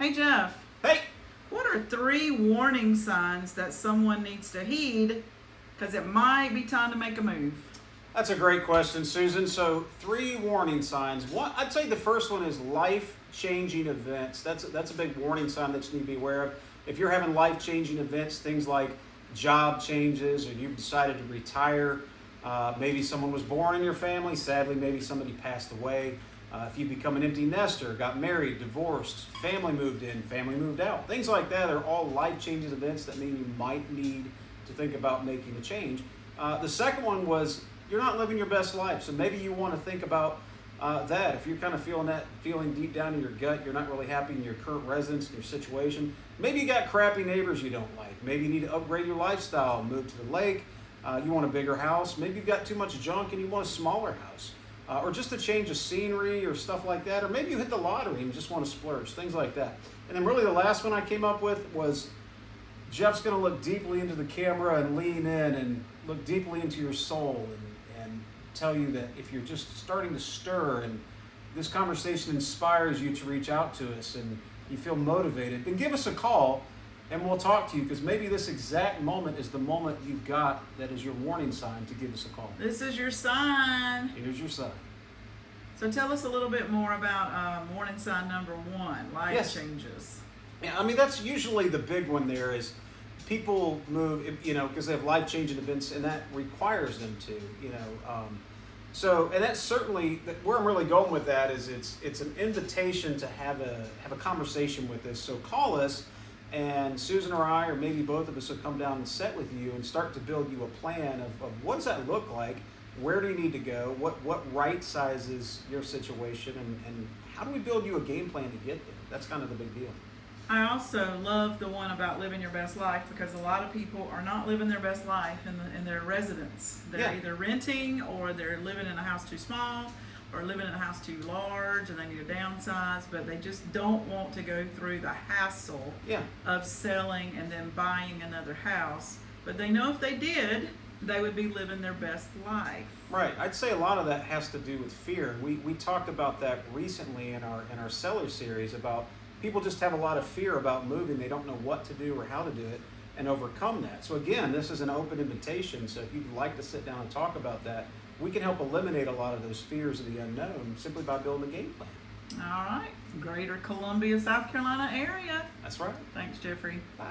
Hey Jeff, Hey, what are three warning signs that someone needs to heed because it might be time to make a move? that's a great question, Susan. So, three warning signs. One, I'd say the first one is life-changing events. That's a big warning sign that you need to be aware of. If you're having life-changing events, things like job changes, or you've decided to retire, maybe someone was born in your family. Sadly, maybe somebody passed away. If you become an empty nester, got married, divorced, family moved in, family moved out, things like that are all life-changing events that mean you might need to think about making a change. The second one was you're not living your best life, so maybe you want to think about that. If you're kind of feeling deep down in your gut, you're not really happy in your current residence, in your situation. Maybe you got crappy neighbors you don't like. Maybe you need to upgrade your lifestyle, move to the lake. You want a bigger house. Maybe you've got too much junk and you want a smaller house. Or just a change of scenery or stuff like that. Or maybe you hit the lottery and just want to splurge, things like that. And then really the last one I came up with was Jeff's going to look deeply into the camera and lean in and look deeply into your soul and tell you that if you're just starting to stir and this conversation inspires you to reach out to us and you feel motivated, then give us a call and we'll talk to you, because maybe this exact moment is the moment you've got that is your warning sign to give us a call. This is your sign. Here's your sign. So tell us a little bit more about warning sign number one, life Yes. changes. Yeah, I mean, that's usually the big one there is people move, because they have life-changing events and that requires them to, and that's certainly, where I'm really going with that is it's an invitation to have a conversation with us. So call us, and Susan or I, or maybe both of us, will come down and sit with you and start to build you a plan of what does that look like, where do you need to go, what right sizes your situation, and how do we build you a game plan to get there? That's kind of the big deal. I also love the one about living your best life, because a lot of people are not living their best life in their residence. They're either renting, or they're living in a house too small, or living in a house too large and they need to downsize, but they just don't want to go through the hassle of selling and then buying another house. But they know if they did, they would be living their best life. Right. I'd say a lot of that has to do with fear. We talked about that recently in our seller series about people just have a lot of fear about moving. They don't know what to do or how to do it and overcome that. So again, this is an open invitation. So if you'd like to sit down and talk about that, we can help eliminate a lot of those fears of the unknown simply by building a game plan. All right. Greater Columbia, South Carolina area. That's right. Thanks, Jeffrey. Bye.